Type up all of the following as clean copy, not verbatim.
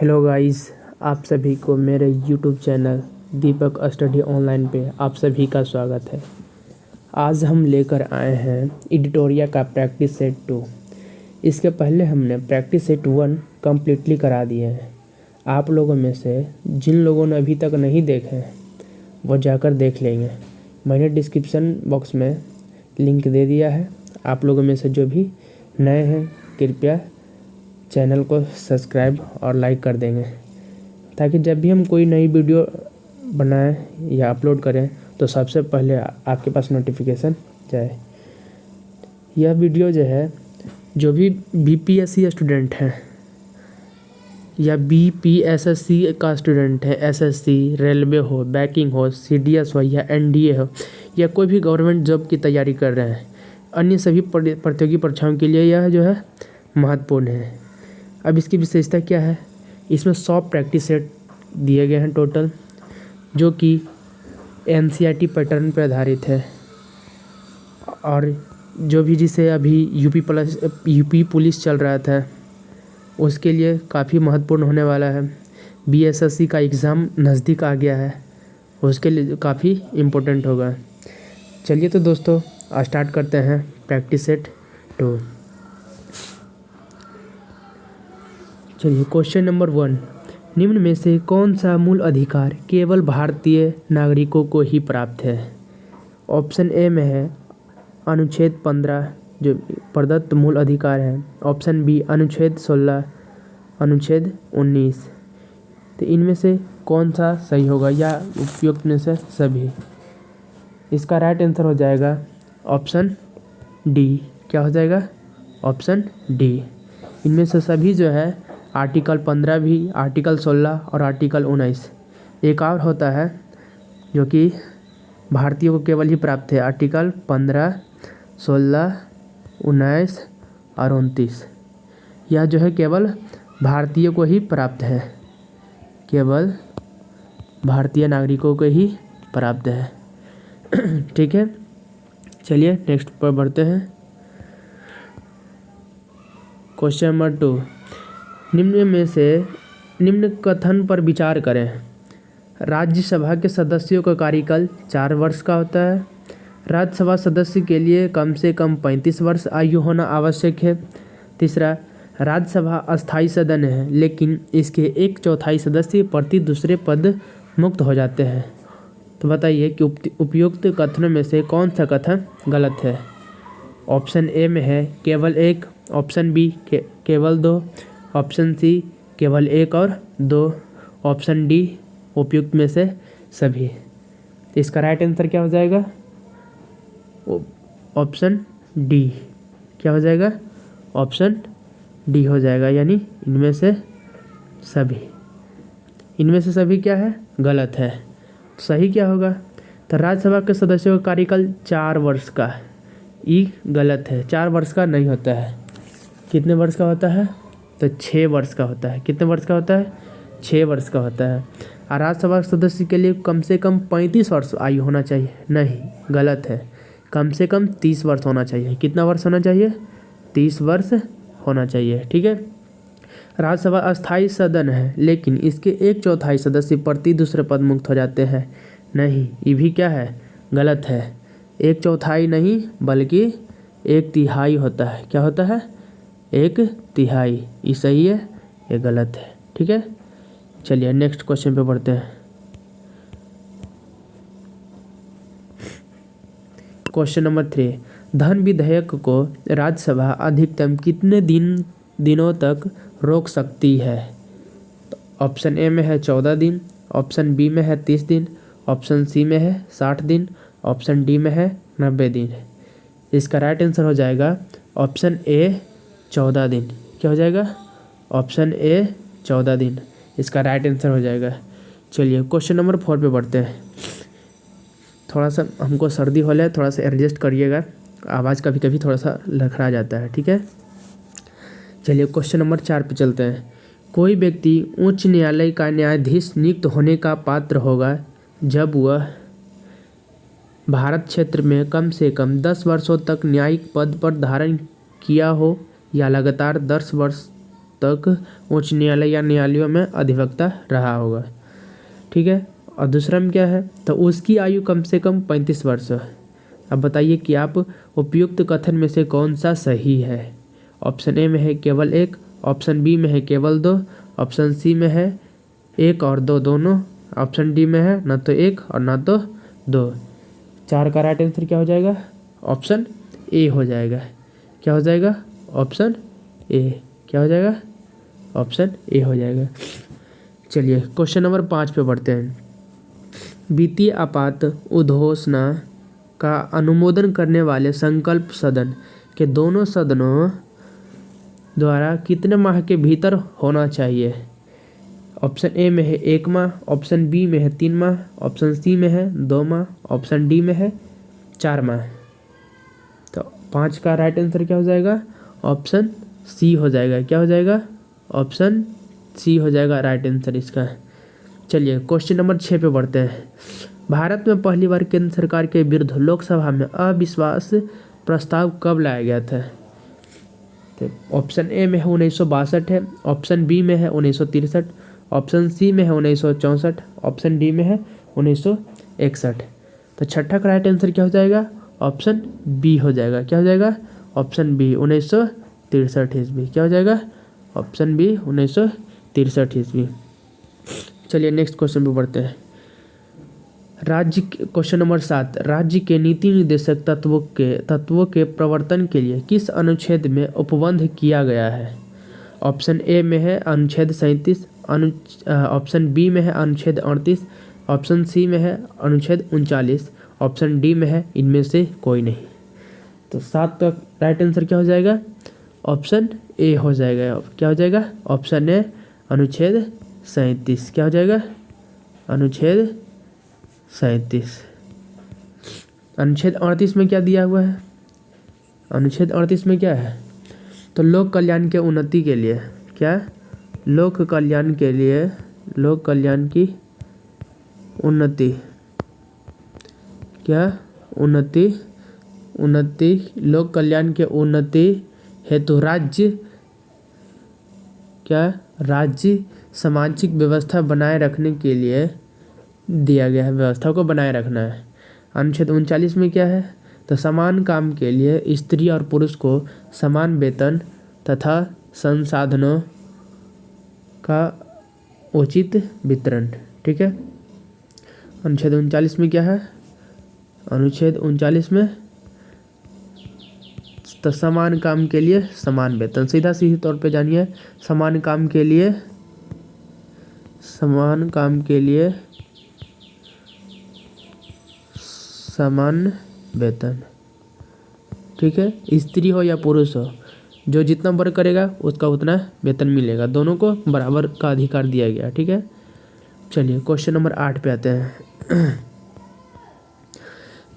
Hello guys, आप सभी को मेरे यूट्यूब चैनल दीपक स्टडी ऑनलाइन पे आप सभी का स्वागत है। आज हम लेकर आए हैं एडिटोरिया का प्रैक्टिस सेट 2। इसके पहले हमने प्रैक्टिस सेट 1 कम्प्लीटली करा दिए हैं। आप लोगों में से जिन लोगों ने अभी तक नहीं देखे हैं वो जाकर देख लेंगे। मैंने डिस्क्रिप्शन बॉक्स में लिंक दे दिया है। आप लोगों में से जो भी नए हैं कृपया चैनल को सब्सक्राइब और लाइक कर देंगे, ताकि जब भी हम कोई नई वीडियो बनाएं या अपलोड करें तो सबसे पहले आपके पास नोटिफिकेशन जाए। यह वीडियो जो है, जो भी बीपीएससी स्टूडेंट हैं या बीपीएसएससी का स्टूडेंट है, एसएससी, रेलवे हो, बैंकिंग हो, सीडीएस हो या एनडीए हो या कोई भी गवर्नमेंट जॉब की तैयारी कर रहे हैं, अन्य सभी प्रतियोगी परीक्षाओं के लिए यह जो है महत्वपूर्ण है। अब इसकी विशेषता क्या है? इसमें 100 प्रैक्टिस सेट दिए गए हैं टोटल, जो कि एनसीईआरटी पैटर्न पर आधारित है। और जो भी जिसे अभी यूपी पुलिस चल रहा था उसके लिए काफ़ी महत्वपूर्ण होने वाला है। बीएसएससी का एग्ज़ाम नज़दीक आ गया है, उसके लिए काफ़ी इम्पोर्टेंट होगा। चलिए तो दोस्तों स्टार्ट करते हैं प्रैक्टिस सेट 2। चलिए क्वेश्चन नंबर 1, निम्न में से कौन सा मूल अधिकार केवल भारतीय नागरिकों को ही प्राप्त है? ऑप्शन ए में है अनुच्छेद 15 जो प्रदत्त मूल अधिकार है। ऑप्शन बी अनुच्छेद 16, अनुच्छेद 19। तो इनमें से कौन सा सही होगा या उपयुक्त में से सभी? इसका राइट आंसर हो जाएगा ऑप्शन डी। क्या हो जाएगा? Option D. इनमें से सभी जो है आर्टिकल 15 भी, आर्टिकल 16 और आर्टिकल 19। एक और होता है जो कि भारतीयों को केवल ही प्राप्त है, आर्टिकल 15, 16, 19 और 29। यह जो है केवल भारतीयों को ही प्राप्त है, केवल भारतीय नागरिकों को ही प्राप्त है। ठीक है, चलिए नेक्स्ट पर बढ़ते हैं। क्वेश्चन नंबर 2, निम्न में से निम्न कथन पर विचार करें। राज्यसभा के सदस्यों का कार्यकाल 4 वर्ष का होता है। राज्यसभा सदस्य के लिए कम से कम 35 वर्ष आयु होना आवश्यक है। तीसरा, राज्यसभा अस्थायी सदन है, लेकिन इसके 1/4 सदस्य प्रति दूसरे पद मुक्त हो जाते हैं। तो बताइए कि उपयुक्त कथनों में से कौन सा कथन गलत है? ऑप्शन ए में है केवल 1, ऑप्शन बी केवल 2, ऑप्शन सी केवल 1 और 2, ऑप्शन डी उपयुक्त में से सभी। तो इसका राइट आंसर क्या हो जाएगा? Option D. क्या हो जाएगा? ऑप्शन डी हो जाएगा, यानी इनमें से सभी। इनमें से सभी क्या है? गलत है। सही क्या होगा? तो राज्यसभा के सदस्यों का कार्यकाल 4 वर्ष का, ये गलत है। 4 वर्ष का नहीं होता है। कितने वर्ष का होता है? तो 6 वर्ष का होता है। कितने वर्ष का होता है? 6 वर्ष का होता है। और राज्यसभा सदस्य के लिए कम से कम 35 वर्ष आयु होना चाहिए। नहीं, गलत है। कम से कम 30 वर्ष होना चाहिए। कितना वर्ष होना चाहिए? 30 वर्ष होना चाहिए। ठीक है। राज्यसभा अस्थायी सदन है, लेकिन इसके 1/4 सदस्य प्रति दूसरे पद मुक्त हो जाते हैं। नहीं, ये भी क्या है? गलत है। 1/4 नहीं बल्कि 1/3 होता है। क्या होता है? 1/3। ये सही है, ये गलत है। ठीक है, चलिए नेक्स्ट क्वेश्चन पे बढ़ते हैं। क्वेश्चन नंबर 3, धन विधेयक को राज्यसभा अधिकतम कितने दिनों तक रोक सकती है? तो ऑप्शन ए में है 14 दिन, ऑप्शन बी में है 30 दिन, ऑप्शन सी में है 60 दिन, ऑप्शन डी में है 90 दिन। इसका राइट आंसर हो जाएगा ऑप्शन ए 14 दिन। क्या हो जाएगा? ऑप्शन ए 14 दिन इसका राइट आंसर हो जाएगा। चलिए क्वेश्चन नंबर 4 पे बढ़ते हैं। थोड़ा सा हमको सर्दी हो रहा है, थोड़ा सा एडजस्ट करिएगा, आवाज़ कभी कभी थोड़ा सा लखड़ा जाता है। ठीक है, चलिए क्वेश्चन नंबर 4 पे चलते हैं। कोई व्यक्ति उच्च न्यायालय का न्यायाधीश नियुक्त होने का पात्र होगा जब वह भारत क्षेत्र में कम से कम 10 वर्षों तक न्यायिक पद पर धारण किया हो या लगातार 10 वर्ष तक उच्च न्यायालय या न्यायालयों में अधिवक्ता रहा होगा। ठीक है, और दूसरा में क्या है, तो उसकी आयु कम से कम 35 वर्ष है। अब बताइए कि आप उपयुक्त कथन में से कौन सा सही है। ऑप्शन ए में है केवल 1, ऑप्शन बी में है केवल 2, ऑप्शन सी में है 1 और 2 दोनों, ऑप्शन डी में है ना तो 1 और ना तो 2। 4 का राइट आंसर क्या हो जाएगा, ऑप्शन ए हो जाएगा। क्या हो जाएगा, ऑप्शन ए। क्या हो जाएगा, ऑप्शन ए हो जाएगा। चलिए क्वेश्चन नंबर 5 पे बढ़ते हैं। वित्तीय आपात उद्घोषणा का अनुमोदन करने वाले संकल्प सदन के दोनों सदनों द्वारा कितने माह के भीतर होना चाहिए। ऑप्शन ए में है 1 माह, ऑप्शन बी में है 3 माह, ऑप्शन सी में है 2 माह, ऑप्शन डी में है 4 माह। तो 5 का राइट आंसर क्या हो जाएगा, ऑप्शन सी हो जाएगा। क्या हो जाएगा, ऑप्शन सी हो जाएगा राइट आंसर इसका। चलिए क्वेश्चन नंबर 6 पे बढ़ते हैं। भारत में पहली बार केंद्र सरकार के विरुद्ध लोकसभा में अविश्वास प्रस्ताव कब लाया गया था। तो ऑप्शन ए में है 1962 है, ऑप्शन बी में है 1963, ऑप्शन सी में है 1964, ऑप्शन डी में है 1961। तो छठा का राइट आंसर क्या हो जाएगा, ऑप्शन बी हो जाएगा। क्या हो जाएगा, ऑप्शन बी 1963 ईस्वी। क्या हो जाएगा, ऑप्शन बी 1963 ईस्वी। चलिए नेक्स्ट क्वेश्चन पे बढ़ते हैं। क्वेश्चन नंबर 7, राज्य के नीति निर्देशक तत्वों के प्रवर्तन के लिए किस अनुच्छेद में उपबंध किया गया है। ऑप्शन ए में है अनुच्छेद 37, ऑप्शन बी में है अनुच्छेद 38, ऑप्शन सी में है अनुच्छेद 39, ऑप्शन डी में है इनमें से कोई नहीं। तो 7 का राइट आंसर क्या हो जाएगा, ऑप्शन ए हो जाएगा। क्या हो जाएगा, ऑप्शन ए अनुच्छेद 37। क्या हो जाएगा, अनुच्छेद 37। अनुच्छेद 38 में क्या दिया हुआ है, अनुच्छेद 38 में क्या है, तो लोक कल्याण के उन्नति के लिए, क्या, लोक कल्याण के लिए, लोक कल्याण की उन्नति, क्या, उन्नति, लोक कल्याण के उन्नति हेतु राज्य, क्या, राज्य सामाजिक व्यवस्था बनाए रखने के लिए दिया गया है, व्यवस्था को बनाए रखना है। अनुच्छेद 39 में क्या है, तो समान काम के लिए स्त्री और पुरुष को समान वेतन तथा संसाधनों का उचित वितरण। ठीक है, अनुच्छेद 39 में क्या है, अनुच्छेद 39 में तो समान काम के लिए समान वेतन, सीधा सीधे तौर पे जानिए, समान काम के लिए समान वेतन। ठीक है, स्त्री हो या पुरुष हो, जो जितना वर्क करेगा उसका उतना वेतन मिलेगा, दोनों को बराबर का अधिकार दिया गया। ठीक है, चलिए क्वेश्चन नंबर 8 पे आते हैं।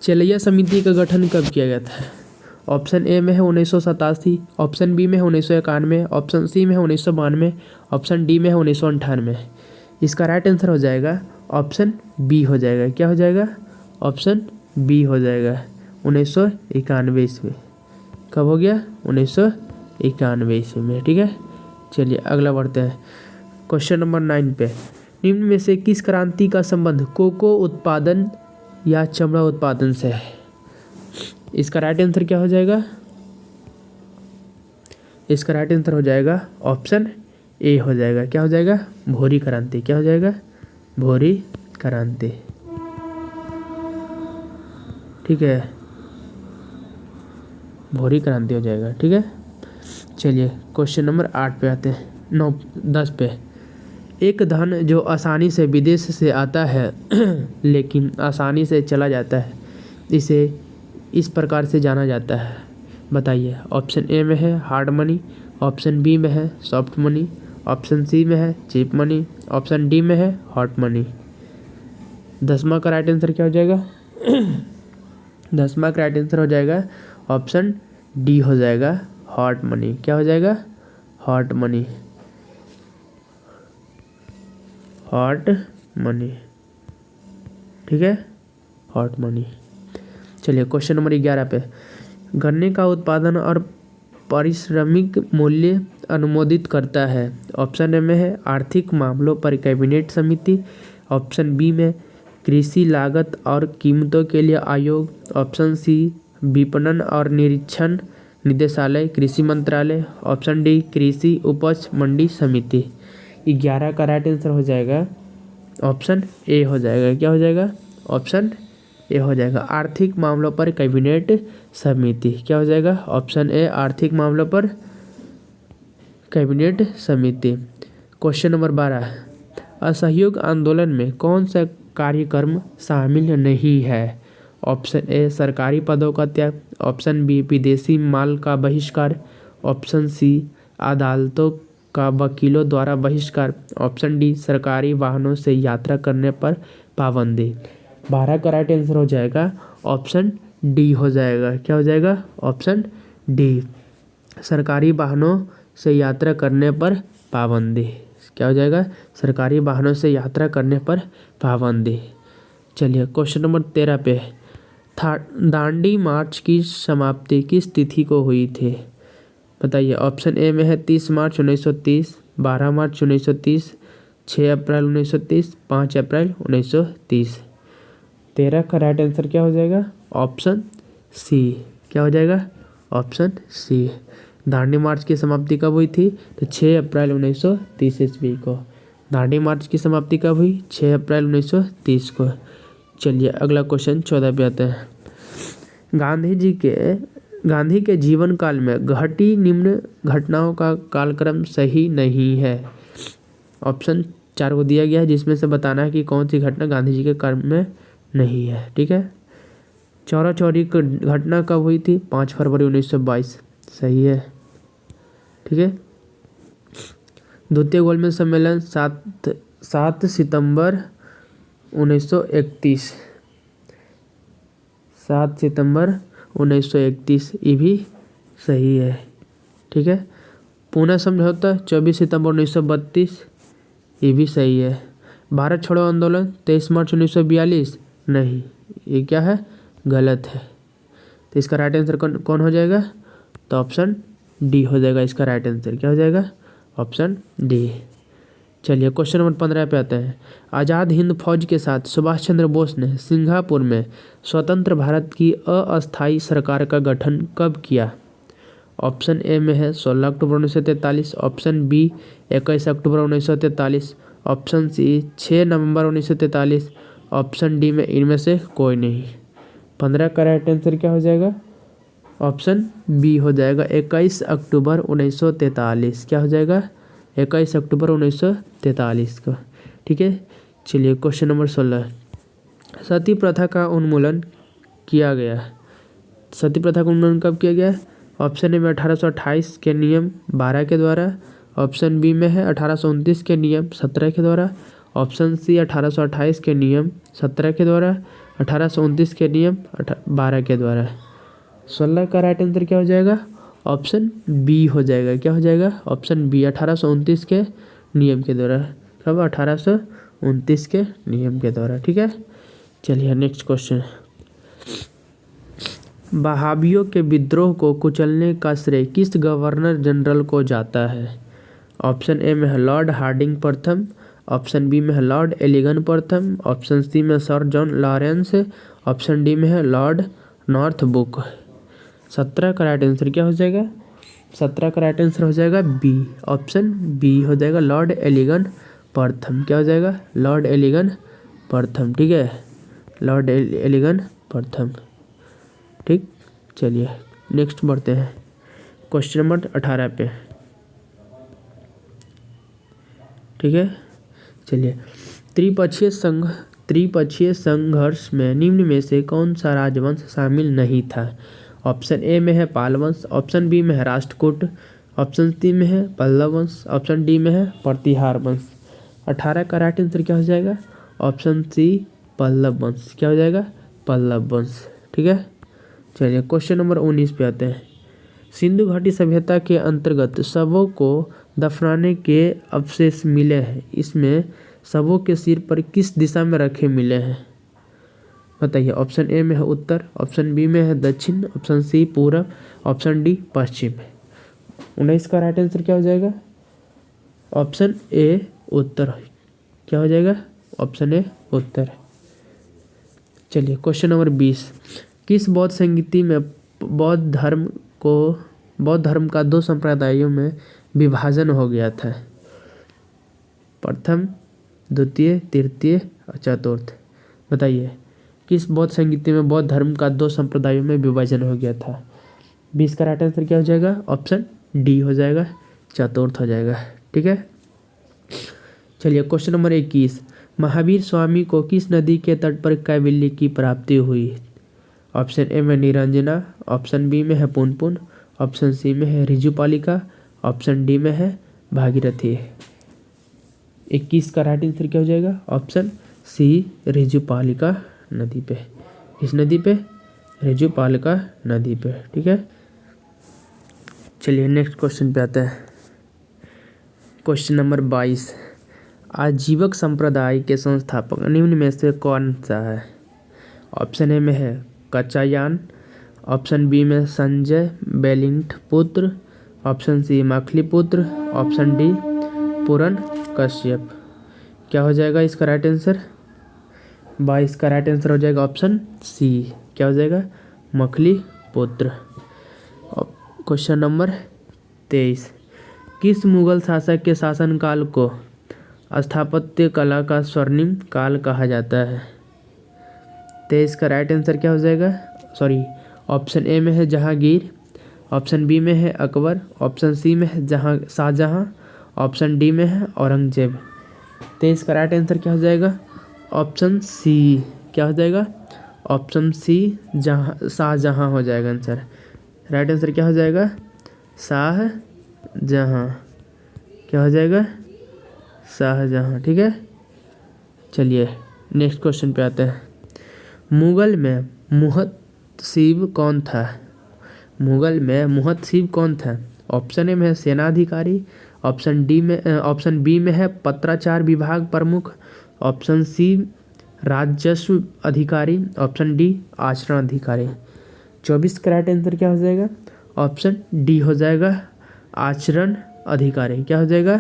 चेलैया समिति का गठन कब किया गया था। ऑप्शन ए में है 1987, ऑप्शन बी में है 1991, ऑप्शन सी में है 1992, ऑप्शन डी में है 1998। इसका राइट आंसर हो जाएगा ऑप्शन बी हो जाएगा। क्या हो जाएगा, ऑप्शन बी हो जाएगा 1991 ईस्वी। कब हो गया, 1991 ईस्वी में। ठीक है, चलिए अगला बढ़ते हैं क्वेश्चन नंबर 9 पे। निम्न में से किस क्रांति का संबंध कोको उत्पादन या चमड़ा उत्पादन से है। इसका राइट आंसर क्या हो जाएगा, इसका राइट आंसर हो जाएगा ऑप्शन ए हो जाएगा। क्या हो जाएगा, भोरी क्रांति। क्या हो जाएगा, भोरी क्रांति। ठीक है, भोरी क्रांति हो जाएगा। ठीक है, चलिए क्वेश्चन नंबर 8 पे आते हैं, 10 पे। एक धन जो आसानी से विदेश से आता है लेकिन आसानी से चला जाता है, इसे इस प्रकार से जाना जाता है, बताइए। ऑप्शन ए में है हार्ड मनी, ऑप्शन बी में है सॉफ्ट मनी, ऑप्शन सी में है चीप मनी, ऑप्शन डी में है हॉट मनी। 10वां का राइट आंसर क्या हो जाएगा 10वां का राइट आंसर हो जाएगा ऑप्शन डी हो जाएगा हॉट मनी। क्या हो जाएगा, हॉट मनी, हॉट मनी। ठीक है, हॉट मनी। चलिए क्वेश्चन नंबर 11 पे। गन्ने का उत्पादन और पारिश्रमिक मूल्य अनुमोदित करता है? ऑप्शन ए में है आर्थिक मामलों पर कैबिनेट समिति, ऑप्शन बी में कृषि लागत और कीमतों के लिए आयोग, ऑप्शन सी विपणन और निरीक्षण निदेशालय कृषि मंत्रालय, ऑप्शन डी कृषि उपज मंडी समिति। 11 का राइट आंसर हो जाएगा ऑप्शन ए हो जाएगा। क्या हो जाएगा? ऑप्शन ए हो जाएगा, आर्थिक मामलों पर कैबिनेट समिति। क्या हो जाएगा? ऑप्शन ए आर्थिक मामलों पर कैबिनेट समिति। क्वेश्चन नंबर 12, असहयोग आंदोलन में कौन सा कार्यक्रम शामिल नहीं है? ऑप्शन ए सरकारी पदों का त्याग, ऑप्शन बी विदेशी माल का बहिष्कार, ऑप्शन सी अदालतों का वकीलों द्वारा बहिष्कार, ऑप्शन डी सरकारी वाहनों से यात्रा करने पर पाबंदी। 12 का राइट आंसर हो जाएगा ऑप्शन डी हो जाएगा। क्या हो जाएगा? ऑप्शन डी सरकारी वाहनों से यात्रा करने पर पाबंदी। क्या हो जाएगा? सरकारी वाहनों से यात्रा करने पर पाबंदी। चलिए क्वेश्चन नंबर 13 पे, दांडी मार्च की समाप्ति किस तिथि को हुई थी? बताइए। ऑप्शन ए में है 30 मार्च 1930, 12 मार्च 1930, 6 अप्रैल 1930, 5 अप्रैल 1930। 13 का राइट आंसर क्या हो जाएगा? Option C. क्या हो जाएगा? ऑप्शन सी। दांडी मार्च की समाप्ति कब हुई थी? तो 6 अप्रैल 1930 ईस्वी को। दांडी मार्च की समाप्ति कब हुई? 6 अप्रैल 1930 को। चलिए अगला क्वेश्चन 14 पे आते हैं। गांधी के जीवन काल में घटी निम्न घटनाओं का कालक्रम सही नहीं है। ऑप्शन 4 को दिया गया है, जिसमें से बताना है कि कौन सी घटना गांधी जी के काल में नहीं है। ठीक है। चौरा चौरी की घटना कब हुई थी? 5 फरवरी 1922। सही है। ठीक है। द्वितीय गोलमेज सम्मेलन 7 सितंबर 1931। 7 सितंबर 1931 ये भी सही है। ठीक है। पूना समझौता 24 सितंबर 1932 ये भी सही है। भारत छोड़ो आंदोलन 23 मार्च 1942 नहीं, ये क्या है? गलत है। तो इसका राइट आंसर कौन हो जाएगा? तो ऑप्शन डी हो जाएगा इसका राइट आंसर। क्या हो जाएगा? Option D. चलिए क्वेश्चन नंबर 15 पे आते हैं। आज़ाद हिंद फौज के साथ सुभाष चंद्र बोस ने सिंगापुर में स्वतंत्र भारत की अस्थायी सरकार का गठन कब किया? ऑप्शन ए में है 16 अक्टूबर 1943, ऑप्शन बी 21 अक्टूबर 1943, ऑप्शन सी 6 नवंबर 1943, ऑप्शन डी में इनमें से कोई नहीं। 15 का राइट आंसर क्या हो जाएगा? ऑप्शन बी हो जाएगा 21 अक्टूबर 1943। क्या हो जाएगा? 21 अक्टूबर 1943 को। ठीक है। चलिए क्वेश्चन नंबर 16, सती प्रथा का उन्मूलन किया गया। सती प्रथा का उन्मूलन कब किया गया? ऑप्शन ए में 1828 के नियम 12 के द्वारा, ऑप्शन बी में है 1829 के नियम 17 के द्वारा, ऑप्शन सी 1828 के नियम 17 के द्वारा, 1829 के नियम 12 के द्वारा। 16 का राइट आंसर क्या हो जाएगा? ऑप्शन बी हो जाएगा। क्या हो जाएगा? ऑप्शन बी 1829 के नियम के द्वारा। कब? 1829 के नियम के द्वारा। ठीक है। चलिए नेक्स्ट क्वेश्चन, बहाबियों के विद्रोह को कुचलने का श्रेय किस गवर्नर जनरल को जाता है? ऑप्शन ए में है लॉर्ड हार्डिंग प्रथम, ऑप्शन बी में है लॉर्ड एलिगन प्रथम, ऑप्शन सी में sir John Lawrence, option D में है लॉर्ड नॉर्थब्रुक। 17 का राइट आंसर क्या हो जाएगा? 17 का राइट आंसर हो जाएगा बी। ऑप्शन बी हो जाएगा लॉर्ड एलिगन प्रथम। क्या हो जाएगा? लॉर्ड एलिगन प्रथम। ठीक है। लॉर्ड एलिगन प्रथम। ठीक। चलिए नेक्स्ट बढ़ते हैं क्वेश्चन नंबर 18 पे। ठीक है। चलिए, त्रिपक्षीय संघर्ष में निम्न में से कौन सा राजवंश शामिल नहीं था? ऑप्शन ए में है पाल वंश, ऑप्शन बी में है राष्ट्रकूट, ऑप्शन सी में है पल्लव वंश, ऑप्शन डी में है प्रतिहार वंश। 18 का राइट आंसर क्या हो जाएगा? ऑप्शन सी पल्लव वंश। क्या हो जाएगा? पल्लव वंश। ठीक है। चलिए क्वेश्चन नंबर 19 पे आते हैं। सिंधु घाटी सभ्यता के अंतर्गत शवों को दफनाने के अवशेष मिले हैं। इसमें शवों के सिर पर किस दिशा में रखे मिले हैं? बताइए। ऑप्शन ए में है उत्तर, ऑप्शन बी में है दक्षिण, ऑप्शन सी पूरब, ऑप्शन डी पश्चिम। 19 का राइट आंसर क्या हो जाएगा? ऑप्शन ए उत्तर। क्या हो जाएगा? ऑप्शन ए उत्तर। चलिए क्वेश्चन नंबर 20। किस बौद्ध संगीति में बौद्ध धर्म का 2 संप्रदायों में विभाजन हो गया था? प्रथम, द्वितीय, तृतीय और चतुर्थ। बताइए किस बौद्ध संगीति में बौद्ध धर्म का 2 संप्रदायों में विभाजन हो गया था? 20 का राइट आंसर क्या हो जाएगा? ऑप्शन डी हो जाएगा, चतुर्थ हो जाएगा। ठीक है। चलिए क्वेश्चन नंबर 21। महावीर स्वामी को किस नदी के तट पर कैवल्य की प्राप्ति हुई? ऑप्शन ए में निरंजना, ऑप्शन बी में है पुनपुन, ऑप्शन सी में है ऋजुपालिका, ऑप्शन डी में है भागीरथी। 21 का राइट आंसर क्या हो जाएगा? ऑप्शन सी ऋजुपालिका नदी पे। किस नदी पे? ऋजुपालिका नदी पे। ठीक है। चलिए नेक्स्ट क्वेश्चन पे आते हैं। Question number 22। आजीवक संप्रदाय के संस्थापक निम्न में से कौन सा है? ऑप्शन ए में है कात्यायन, ऑप्शन बी में संजय बेलिंठ पुत्र, ऑप्शन सी मखलीपुत्र, ऑप्शन डी पूरन कश्यप। क्या हो जाएगा इसका राइट आंसर? 22 का राइट आंसर हो जाएगा ऑप्शन सी। क्या हो जाएगा? मखलीपुत्र। Question number 23। किस मुगल शासक के शासनकाल को स्थापत्य कला का स्वर्णिम काल कहा जाता है? 23 का राइट आंसर क्या हो जाएगा? ऑप्शन ए में है जहांगीर, ऑप्शन बी में है अकबर, ऑप्शन सी में है शाहजहां, ऑप्शन डी में है औरंगजेब। 23 का राइट आंसर क्या हो जाएगा? Option C. क्या हो जाएगा? ऑप्शन सी शाहजहां हो जाएगा आंसर। राइट आंसर क्या हो जाएगा? शाहजहां। क्या हो जाएगा? शाहजहां। ठीक है। चलिए नेक्स्ट क्वेश्चन पे आते हैं। मुगल में मुहतसिब कौन था? मुगल में मुहतसिब कौन था? ऑप्शन ए में है सेनाधिकारी, ऑप्शन बी में है पत्राचार विभाग प्रमुख, ऑप्शन सी राजस्व अधिकारी, ऑप्शन डी आचरण अधिकारी। 24 का राइट आंसर क्या हो जाएगा? ऑप्शन डी हो जाएगा आचरण अधिकारी। क्या हो जाएगा?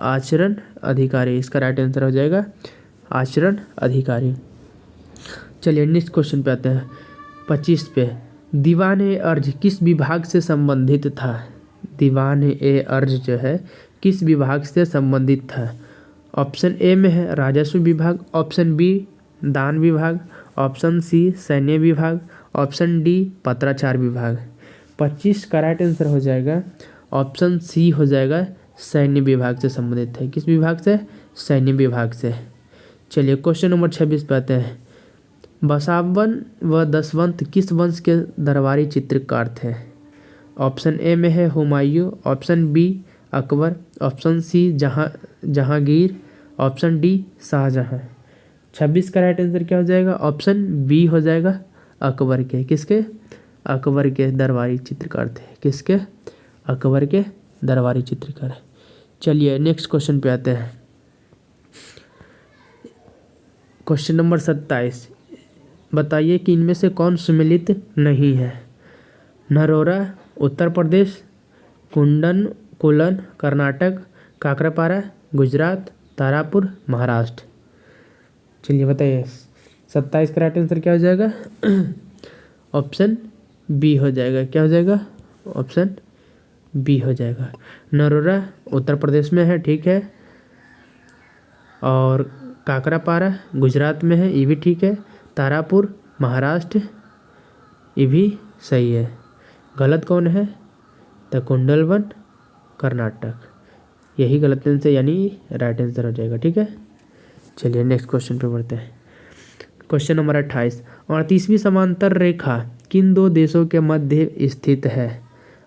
आचरण अधिकारी। इसका राइट आंसर हो जाएगा आचरण अधिकारी। चलिए नेक्स्ट क्वेश्चन पे आते हैं। 25 पे दीवान ए अर्ज किस विभाग से संबंधित था? दीवान ए अर्ज जो है किस विभाग से संबंधित था? ऑप्शन ए में है राजस्व विभाग, ऑप्शन बी दान विभाग, ऑप्शन सी सैन्य विभाग, ऑप्शन डी पत्राचार विभाग। 25 का राइट आंसर हो जाएगा ऑप्शन सी हो जाएगा सैन्य विभाग से संबंधित है। किस विभाग से? सैन्य विभाग से। चलिए क्वेश्चन नंबर 26 पे आते हैं। बसावन व दसवंत किस वंश के दरबारी चित्रकार थे? ऑप्शन ए में है Humayun, option B Akbar, option C Jahangir, option D Shah Jahan. 26 का राइट आंसर क्या हो जाएगा? ऑप्शन बी हो जाएगा अकबर के। किसके? अकबर के दरबारी चित्रकार थे। किसके? अकबर के दरबारी चित्रकार। चलिए नेक्स्ट क्वेश्चन पे आते हैं। Question number 27। बताइए कि इनमें से कौन सुमेलित नहीं है? नरोरा उत्तर प्रदेश, कुलन कर्नाटक, काकरापारा गुजरात, तारापुर महाराष्ट्र। चलिए बताइए 27 का राइट आंसर क्या हो जाएगा? ऑप्शन बी हो जाएगा। क्या हो जाएगा? ऑप्शन बी हो जाएगा। नरोरा उत्तर प्रदेश में है, ठीक है, और काकरापारा गुजरात में है, ये भी ठीक है। तारापुर महाराष्ट्र, ये भी सही है। गलत कौन है? तो कुंडलवन कर्नाटक, यही गलत आंसर यानी राइट आंसर हो जाएगा। ठीक है। चलिए नेक्स्ट क्वेश्चन पे बढ़ते हैं। Question number 28। 38वीं समांतर रेखा किन 2 देशों के मध्य स्थित है?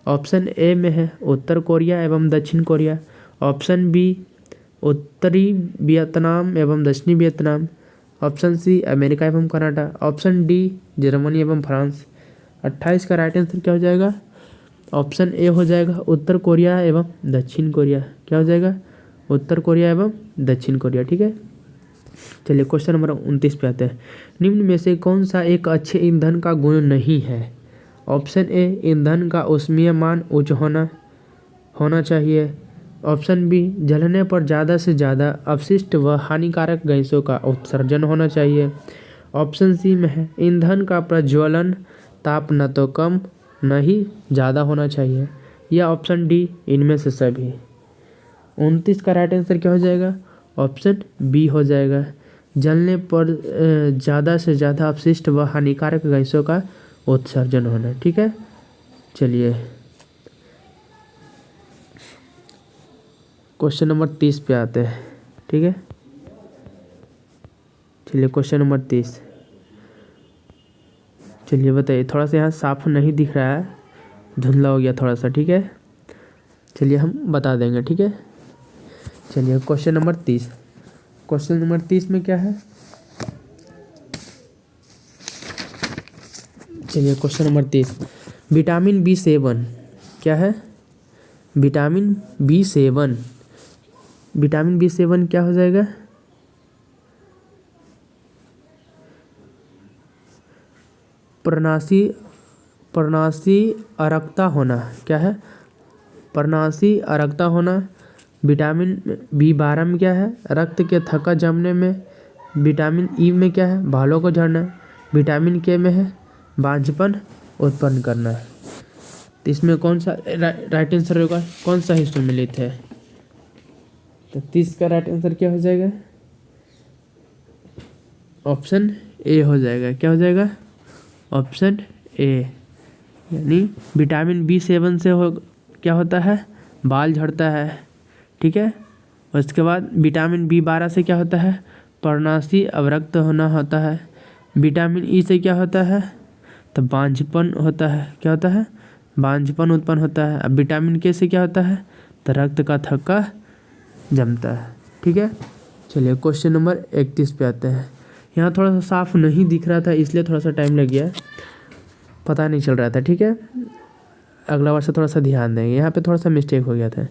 ऑप्शन ए में है उत्तर कोरिया एवं दक्षिण कोरिया, ऑप्शन बी उत्तरी वियतनाम एवं दक्षिणी वियतनाम, ऑप्शन सी अमेरिका एवं कनाडा, ऑप्शन डी जर्मनी एवं फ्रांस। 28 का राइट आंसर क्या हो जाएगा? ऑप्शन ए हो जाएगा उत्तर कोरिया एवं दक्षिण कोरिया। क्या हो जाएगा? उत्तर कोरिया एवं दक्षिण कोरिया। ठीक है। चलिए क्वेश्चन नंबर 29 पे आते हैं। निम्न में से कौन सा एक अच्छे ईंधन का गुण नहीं है? ऑप्शन ए ईंधन का ऊष्मीय मान उच्च होना, होना चाहिए। ऑप्शन बी, जलने पर ज़्यादा से ज़्यादा अपशिष्ट व हानिकारक गैसों का उत्सर्जन होना चाहिए। ऑप्शन सी में है, ईंधन का प्रज्वलन ताप न तो कम न ही ज़्यादा होना चाहिए। या ऑप्शन डी, इनमें से सभी। 29 का राइट आंसर क्या हो जाएगा? ऑप्शन बी हो जाएगा। जलने पर ज़्यादा से ज़्यादा अपशिष्ट व हानिकारक गैसों का उत्सर्जन होना। ठीक है, चलिए क्वेश्चन नंबर 30 पे आते हैं। ठीक है, चलिए क्वेश्चन नंबर 30। चलिए बताइए, थोड़ा सा यहाँ साफ नहीं दिख रहा है, धुंधला हो गया थोड़ा सा। ठीक है, चलिए हम बता देंगे। ठीक है, चलिए क्वेश्चन नंबर 30। क्वेश्चन नंबर 30 में क्या है? चलिए क्वेश्चन नंबर 30, विटामिन B7 क्या है? विटामिन B7, विटामिन B7 क्या हो जाएगा? पर्णाशी अरक्ता होना। क्या है? पर्णाशी अरक्ता होना। विटामिन B12 में क्या है? रक्त के थक्का जमने में। विटामिन ई में क्या है? बालों को झड़ना। विटामिन के में है बांझपन उत्पन्न करना। तो इसमें कौन सा राइट आंसर होगा? कौन सा ही सम्मिलित है? तो 30 का राइट आंसर क्या हो जाएगा? ऑप्शन ए हो जाएगा। क्या हो जाएगा? ऑप्शन ए, यानी विटामिन B7 से क्या होता है? बाल झड़ता है। ठीक है, उसके बाद विटामिन B12 से क्या होता है? पर्णाशी अवरक्त होना होता है। विटामिन ई से क्या होता है? तो बांझपन होता है। क्या होता है? बांझपन उत्पन्न होता है। अब विटामिन के से क्या होता है? तो रक्त का थक्का जमता है। ठीक है, चलिए क्वेश्चन नंबर 31 पे आते हैं। यहाँ थोड़ा सा साफ नहीं दिख रहा था, इसलिए थोड़ा सा टाइम लग गया, पता नहीं चल रहा था। ठीक है, अगला बार से थोड़ा सा ध्यान देंगे, यहाँ पे थोड़ा सा मिस्टेक हो गया था।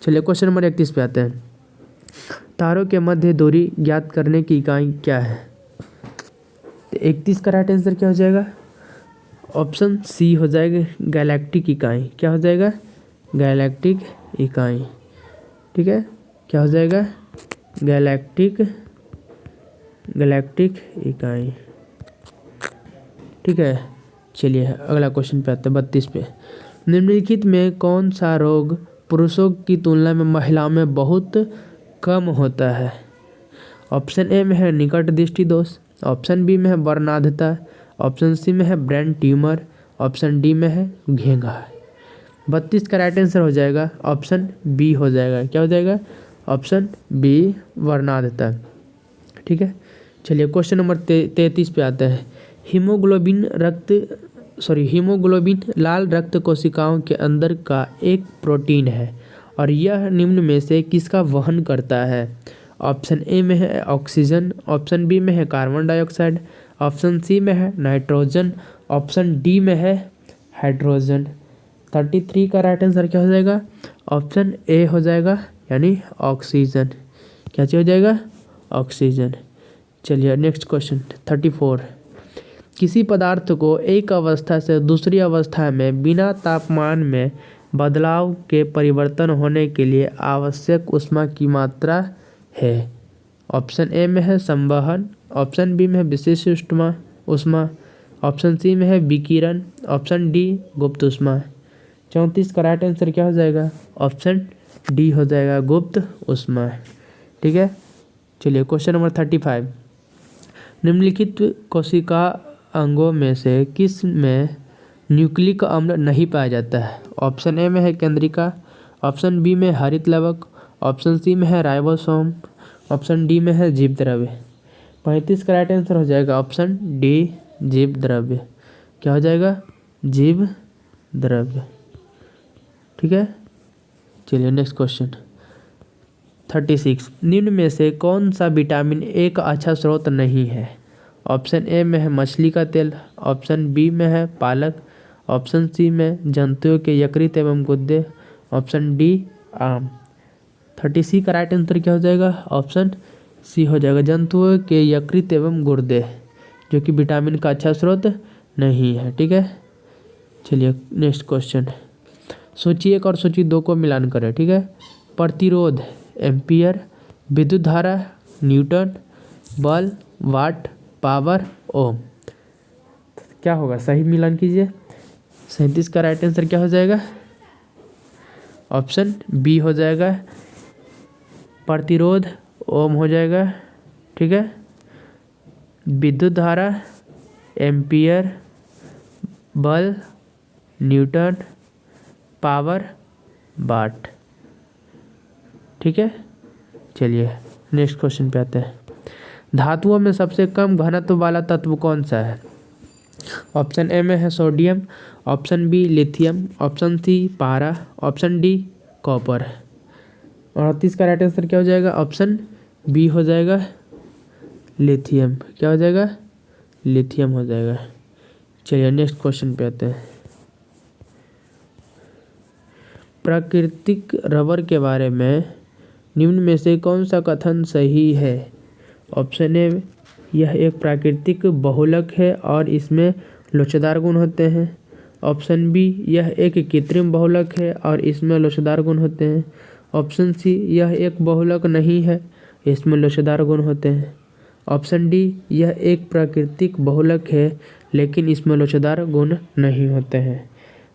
चलिए क्वेश्चन नंबर 31 पे आते हैं। तारों के मध्य दूरी ज्ञात करने की इकाई क्या है? 31 का राइट आंसर क्या हो जाएगा? ऑप्शन सी हो जाएगा, गैलेक्टिक इकाई। क्या हो जाएगा? गैलेक्टिक इकाई। ठीक है, क्या हो जाएगा? गैलेक्टिक इकाई। ठीक है, चलिए अगला क्वेश्चन पे आते हैं, 32 पे। निम्नलिखित में कौन सा रोग पुरुषों की तुलना में महिलाओं में बहुत कम होता है? ऑप्शन ए में है निकट दृष्टि दोष। ऑप्शन बी में है वर्णांधता। ऑप्शन सी में है ब्रेन ट्यूमर। ऑप्शन डी में है घेंघा। 32 का राइट आंसर हो जाएगा ऑप्शन बी हो जाएगा। क्या हो जाएगा? ऑप्शन बी, वर्णांधता। ठीक है, चलिए क्वेश्चन नंबर 33 पे आते हैं। हीमोग्लोबिन लाल रक्त कोशिकाओं के अंदर का एक प्रोटीन है और यह निम्न में से किसका वहन करता है? ऑप्शन ए में है ऑक्सीजन। ऑप्शन बी में है कार्बन डाइऑक्साइड। ऑप्शन सी में है नाइट्रोजन। ऑप्शन डी में है हाइड्रोजन। 33 का राइट आंसर क्या हो जाएगा? ऑप्शन ए हो जाएगा, यानी ऑक्सीजन। क्या हो जाएगा? ऑक्सीजन। चलिए नेक्स्ट क्वेश्चन 34। किसी पदार्थ को एक अवस्था से दूसरी अवस्था में बिना तापमान में बदलाव के परिवर्तन होने के लिए आवश्यक ऊष्मा की मात्रा है? ऑप्शन ए में है संवहन। ऑप्शन बी में है विशिष्ट ऊष्मा। ऑप्शन सी में है विकिरण। ऑप्शन डी गुप्त ऊष्मा। 34 का राइट आंसर क्या हो जाएगा? ऑप्शन डी हो जाएगा, गुप्त ऊष्मा। ठीक है, चलिए क्वेश्चन नंबर 35। निम्नलिखित कोशिका अंगों में से किस में न्यूक्लिक अम्ल नहीं पाया जाता है? ऑप्शन ए में है केंद्रिका। ऑप्शन बी में हरित लवक। ऑप्शन सी में है राइबोसोम। ऑप्शन डी में है जीवद्रव्य। 35 का राइट आंसर हो जाएगा ऑप्शन डी, जीवद्रव्य। क्या हो जाएगा? जीवद्रव्य। ठीक है, चलिए नेक्स्ट क्वेश्चन 36। निम्न में से कौन सा विटामिन ए का अच्छा स्रोत नहीं है? ऑप्शन ए में है मछली का तेल। ऑप्शन बी में है पालक। ऑप्शन सी में जंतुओं के यकृत एवं गुर्दे। ऑप्शन डी आम। 36 का राइट आंसर क्या हो जाएगा? ऑप्शन सी हो जाएगा, जंतुओं के यकृत एवं गुर्दे, जो कि विटामिन का अच्छा स्रोत नहीं है। ठीक है, चलिए नेक्स्ट क्वेश्चन सूची 1 और सूची 2 को मिलान करें, ठीक है। प्रतिरोध एम्पियर, विद्युत धारा न्यूटन, बल वाट, पावर ओम। क्या होगा, सही मिलान कीजिए। 37 का राइट आंसर क्या हो जाएगा, ऑप्शन बी हो जाएगा। प्रतिरोध ओम हो जाएगा, ठीक है। विद्युत धारा एम्पियर, बल न्यूटन, पावर वाट, ठीक है। चलिए नेक्स्ट क्वेश्चन पे आते हैं। धातुओं में सबसे कम घनत्व वाला तत्व कौन सा है। ऑप्शन ए में है sodium, option B lithium, option C पारा, ऑप्शन डी कॉपर। 38 का राइट आंसर क्या हो जाएगा, ऑप्शन बी हो जाएगा लिथियम। क्या हो जाएगा, लिथियम हो जाएगा। चलिए नेक्स्ट क्वेश्चन पे आते हैं। प्राकृतिक रबर के बारे में निम्न में से कौन सा कथन सही है। ऑप्शन ए, यह एक प्राकृतिक बहुलक है और इसमें लोचदार गुण होते हैं। ऑप्शन बी, यह एक कृत्रिम बहुलक है और इसमें लोचदार गुण होते हैं। ऑप्शन सी, यह एक बहुलक नहीं है, इसमें लोचदार गुण होते हैं। ऑप्शन डी, यह एक प्राकृतिक बहुलक है लेकिन इसमें लोचदार गुण नहीं होते हैं।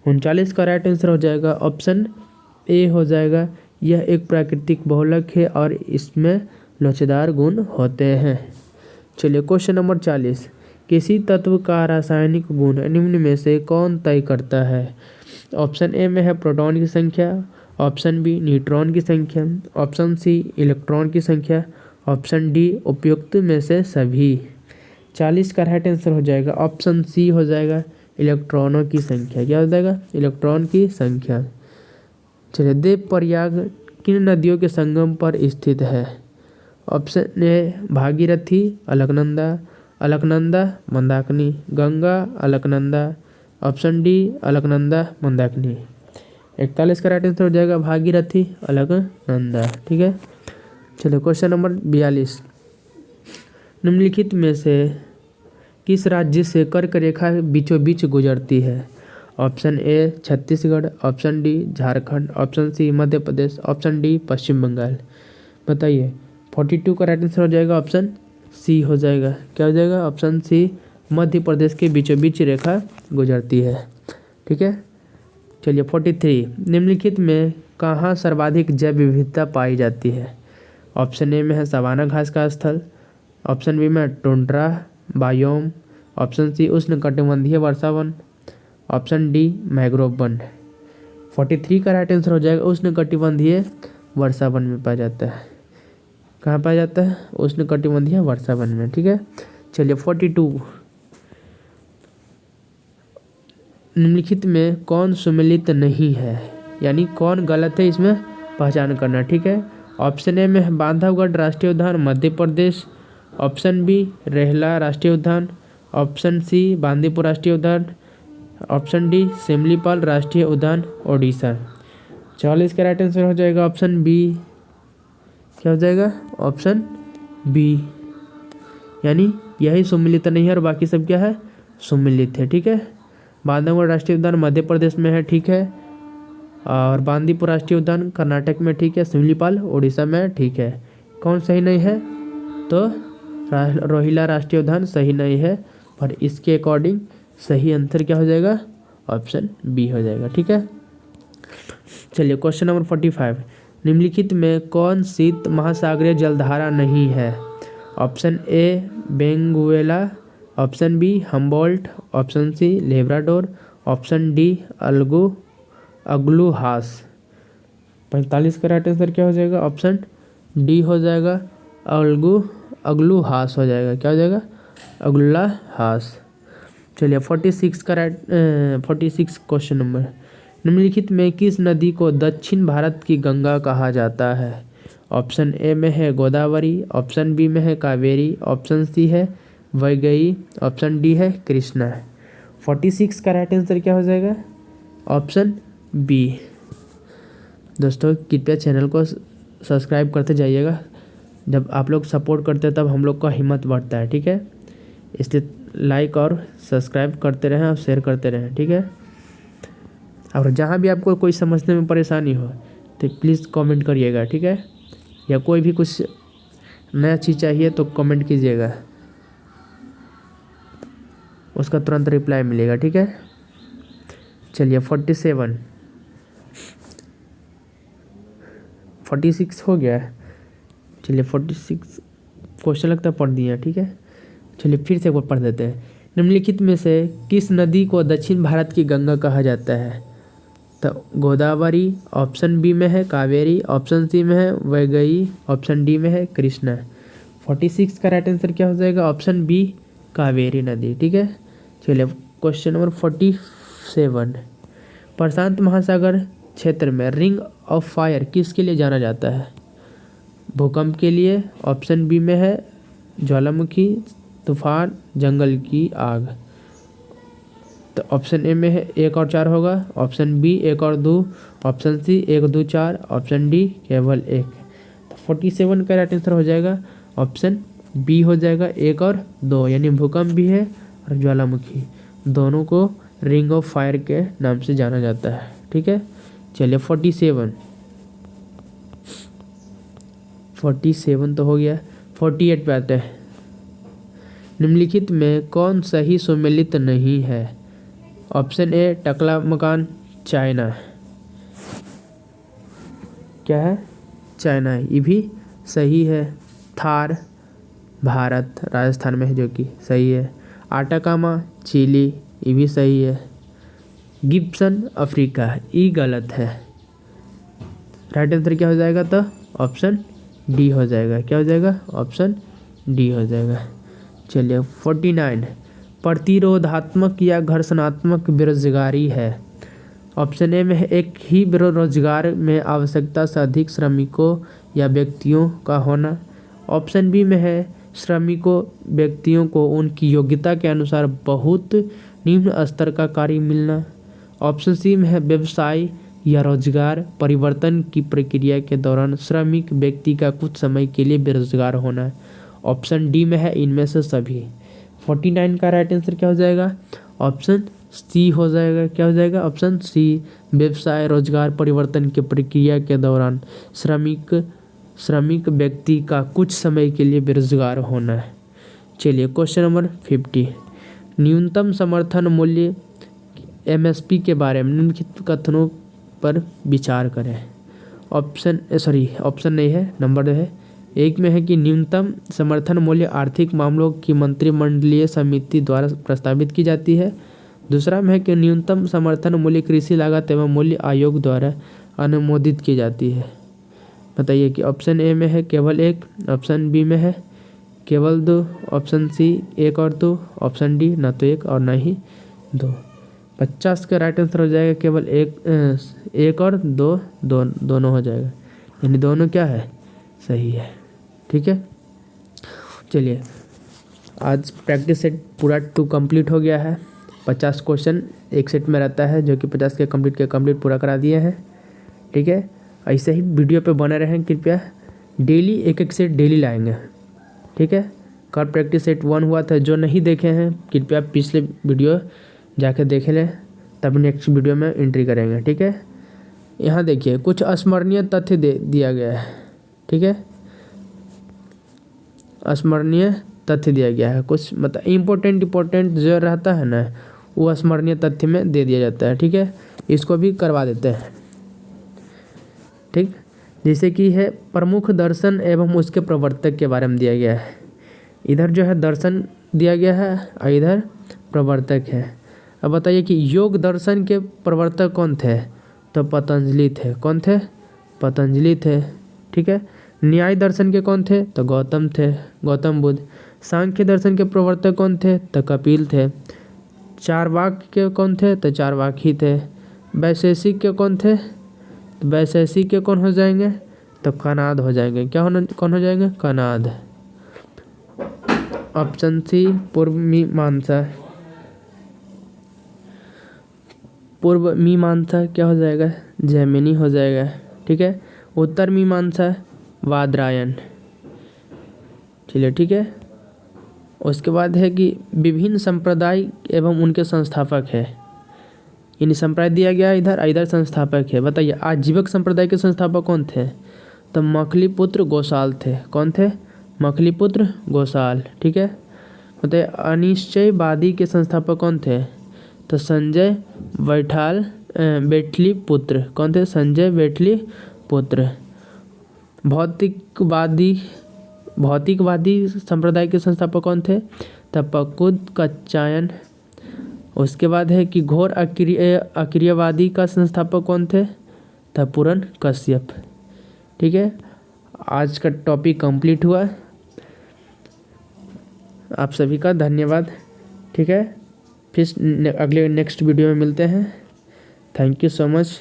39 का राइट आंसर हो जाएगा ऑप्शन ए हो जाएगा, यह एक प्राकृतिक बहुलक है और इसमें लोचदार गुण होते हैं। चलिए क्वेश्चन नंबर 40। किसी तत्व का रासायनिक गुण निम्न में से कौन तय करता है। ऑप्शन ए में है प्रोटॉन की संख्या, ऑप्शन बी न्यूट्रॉन की संख्या, ऑप्शन सी इलेक्ट्रॉन की संख्या, ऑप्शन डी उपयुक्त में से सभी। 40 का राइट आंसर हो जाएगा ऑप्शन सी हो जाएगा, इलेक्ट्रॉनों की संख्या। क्या हो जाएगा, इलेक्ट्रॉन की संख्या। चलिए देव प्रयाग किन नदियों के संगम पर स्थित है। ऑप्शन ए भागीरथी, अलकनंदा मंदाकिनी, गंगा अलकनंदा, ऑप्शन डी अलकनंदा मंदाकिनी। 41 का राइट आंसर हो जाएगा भागीरथी अलकनंदा, ठीक है। चलिए क्वेश्चन नंबर 42। निम्नलिखित में से किस राज्य से कर्क रेखा बीचों बीच गुजरती है। Option A Chhattisgarh, option D Jharkhand, option C Madhya Pradesh, option D Paschim Bengal. बताइए। 42 का राइट आंसर हो जाएगा ऑप्शन सी हो जाएगा। क्या हो जाएगा, ऑप्शन सी मध्य प्रदेश के बीचों बीच रेखा गुजरती है, ठीक है। चलिए 43। निम्नलिखित में कहाँ सर्वाधिक जैव विविधता पाई जाती है। ऑप्शन ए में है सवाना घास का स्थल, ऑप्शन बी में टुंड्रा बायोम, ऑप्शन सी उष्णकटिबंधीय वर्षा वन, ऑप्शन डी मैंग्रोव वन। 43 का राइट आंसर हो जाएगा उष्णकटिबंधीय वर्षा वन में पाया जाता है। कहाँ पाया जाता है, उष्णकटिबंधीय वर्षा वन में, ठीक है। चलिए 42। निम्नलिखित में कौन सुमेलित नहीं है, यानी कौन गलत है, इसमें पहचान करना, ठीक है। ऑप्शन ए में है बांधवगढ़ राष्ट्रीय उद्यान मध्य प्रदेश, ऑप्शन बी रेहला राष्ट्रीय उद्यान, ऑप्शन सी बांदीपुर राष्ट्रीय उद्यान, ऑप्शन डी सिमलीपाल राष्ट्रीय उद्यान ओडिशा। 44 का राइट आंसर हो जाएगा ऑप्शन बी। क्या हो जाएगा, ऑप्शन बी, यानी यही सुमेलित नहीं है और बाकी सब क्या है, सुमेलित है, ठीक है। बांधवगढ़ राष्ट्रीय उद्यान मध्य प्रदेश में है, ठीक है, और बांदीपुर राष्ट्रीय उद्यान कर्नाटक में, ठीक है, सिमलीपाल उड़ीसा में, ठीक है। कौन सही नहीं है, तो रोहिला राष्ट्रीय उद्यान सही नहीं है, पर इसके अकॉर्डिंग सही आंसर क्या हो जाएगा, ऑप्शन बी हो जाएगा, ठीक है। चलिए क्वेश्चन नंबर 45। निम्नलिखित में कौन शीत महासागरीय जलधारा नहीं है। Option A Benguela, option B Humboldt, option C Labrador, option D Agulhas. 45 का राइट आंसर क्या हो जाएगा, ऑप्शन डी हो जाएगा अग्लूहास हो जाएगा। क्या हो जाएगा, अग्लूहास। चलिए 46 क्वेश्चन नंबर। निम्नलिखित में किस नदी को दक्षिण भारत की गंगा कहा जाता है। ऑप्शन ए में है गोदावरी, ऑप्शन बी में है कावेरी, ऑप्शन सी है वैगई, ऑप्शन डी है कृष्णा। 46 का राइट आंसर क्या हो जाएगा, ऑप्शन बी। दोस्तों कृपया चैनल को सब्सक्राइब करते जाइएगा, जब आप लोग सपोर्ट करते हैं तब हम लोग का हिम्मत बढ़ता है, ठीक है। इसलिए लाइक और सब्सक्राइब करते रहें और शेयर करते रहें, ठीक है। और जहाँ भी आपको कोई समझने में परेशानी हो तो प्लीज़ कमेंट करिएगा, ठीक है। या कोई भी कुछ नया चीज़ चाहिए तो कमेंट कीजिएगा, उसका तुरंत रिप्लाई मिलेगा, ठीक है। चलिए 46 हो गया है। चलिए 46 क्वेश्चन लगता है पढ़ दिए हैं, ठीक है। चलिए फिर से एक बार पढ़ देते हैं। निम्नलिखित में से किस नदी को दक्षिण भारत की गंगा कहा जाता है? तो गोदावरी ऑप्शन बी में है, कावेरी ऑप्शन सी में है, वैगई ऑप्शन डी में है, कृष्णा। 46 का राइट आंसर क्या हो जाएगा? ऑप्शन बी कावेरी नदी, ठीक है। चलिए क्वेश्चन नंबर 47। प्रशांत महासागर क्षेत्र में रिंग ऑफ फायर किसके लिए जाना जाता है? भूकंप के लिए, ऑप्शन बी में है ज्वालामुखी, तूफान, जंगल की आग। तो ऑप्शन ए में है 1 और 4 होगा, ऑप्शन बी 1 और 2, ऑप्शन सी 1 2 4, ऑप्शन डी केवल 1। तो 47 का राइट आंसर हो जाएगा ऑप्शन बी हो जाएगा 1 और 2, यानी भूकंप भी है और ज्वालामुखी, दोनों को रिंग ऑफ फायर के नाम से जाना जाता है, ठीक है। चलिए 47 तो हो गया। 48 पे आते हैं। निम्नलिखित में कौन सही सुमेलित नहीं है? ऑप्शन ए टकला मकान, चाइना। क्या है? चाइना, ये भी सही है। थार भारत राजस्थान में है, जो कि सही है। आटाकामा चिली, ये भी सही है। गिब्सन अफ्रीका, ये गलत है। राइट आंसर क्या हो जाएगा? तो ऑप्शन डी हो जाएगा। क्या हो जाएगा? ऑप्शन डी हो जाएगा। चलिए 49। प्रतिरोधात्मक या घर्षणात्मक बेरोजगारी है। ऑप्शन ए में है एक ही बेरोजगार में आवश्यकता से अधिक श्रमिकों या व्यक्तियों का होना। ऑप्शन बी में है श्रमिकों व्यक्तियों को उनकी योग्यता के अनुसार बहुत निम्न स्तर का कार्य मिलना। ऑप्शन सी में है व्यवसाय या रोजगार परिवर्तन की प्रक्रिया के दौरान श्रमिक व्यक्ति का कुछ समय के लिए बेरोजगार होना। ऑप्शन डी में है इनमें से सभी। 49 का राइट आंसर क्या हो जाएगा? ऑप्शन सी हो जाएगा। क्या हो जाएगा? ऑप्शन सी, व्यवसाय रोजगार परिवर्तन की प्रक्रिया के दौरान श्रमिक व्यक्ति का कुछ समय के लिए बेरोजगार होना है। चलिए क्वेश्चन नंबर 50। न्यूनतम समर्थन मूल्य एमएसपी के बारे में निम्नलिखित कथनों पर विचार करें। ऑप्शन नहीं है, नंबर है। एक में है कि न्यूनतम समर्थन मूल्य आर्थिक मामलों की मंत्रिमंडलीय समिति द्वारा प्रस्तावित की जाती है। दूसरा में है कि न्यूनतम समर्थन मूल्य कृषि लागत एवं मूल्य आयोग द्वारा अनुमोदित की जाती है। बताइए कि ऑप्शन ए में है केवल 1, ऑप्शन बी में है केवल 2, ऑप्शन सी 1 और 2, ऑप्शन डी ना तो 1 और ना ही 2। 50 का राइट आंसर हो जाएगा केवल 1 और 2 दोनों हो जाएगा, यानी दोनों क्या है? सही है, ठीक है। चलिए आज प्रैक्टिस सेट पूरा 2 कंप्लीट हो गया है। 50 क्वेश्चन एक सेट में रहता है, जो कि 50 के कंप्लीट पूरा करा दिए हैं, ठीक है। ऐसे ही वीडियो पे बने रहें कृपया, डेली एक सेट डेली लाएंगे, ठीक है। कल प्रैक्टिस सेट 1 हुआ था, जो नहीं देखे हैं कृपया पिछले वीडियो जाके देख लें, तब नेक्स्ट वीडियो में एंट्री करेंगे, ठीक है। यहाँ देखिए कुछ अस्मरणीय तथ्य दिया गया है, ठीक है। अस्मरणीय तथ्य दिया गया है, कुछ मतलब इम्पोर्टेंट जो रहता है ना, वो अस्मरणीय तथ्य में दे दिया जाता है, ठीक है। इसको भी करवा देते हैं, ठीक। जैसे कि है प्रमुख दर्शन एवं उसके प्रवर्तक के बारे में दिया गया है। इधर जो है दर्शन दिया गया है और इधर प्रवर्तक है। अब बताइए कि योग दर्शन के प्रवर्तक कौन थे? तो पतंजलि थे। कौन थे? पतंजलि थे, ठीक है। न्याय दर्शन के कौन थे? तो गौतम थे, गौतम बुद्ध। सांख्य दर्शन के प्रवर्तक कौन थे? तो कपिल थे। चारवाक के कौन थे? तो चारवाकी थे। वैशेषिक के कौन थे? तो वैशेषिक के कौन हो जाएंगे? तो कनाद हो जाएंगे। कौन हो जाएंगे? कनाद। ऑप्शन सी पूर्व मीमांसा क्या हो जाएगा? जैमिनी हो जाएगा, ठीक है। उत्तर मीमांसा वादरायण। चलिए ठीक है। उसके बाद है कि विभिन्न संप्रदाय एवं उनके संस्थापक है। यानी संप्रदाय दिया गया इधर, इधर संस्थापक है। बताइए आजीवक संप्रदाय के संस्थापक कौन थे? तो मखलीपुत्र गोसाल थे। कौन थे? मखलीपुत्र गोसाल। ठीक है। बताइए अनिश्चयवादी के संस्थापक कौन थे? तो संजय बेटलिपुत्र। कौन थे? संजय बेटलिपुत्र। भौतिकवादी संप्रदाय के संस्थापक कौन थे? तब पकुद कच्चायन। उसके बाद है कि घोर अक्रियवादी का संस्थापक कौन थे? तब पूरन कश्यप। ठीक है। आज का टॉपिक कंप्लीट हुआ। आप सभी का धन्यवाद। ठीक है, फिर अगले नेक्स्ट वीडियो में मिलते हैं। Thank you so much.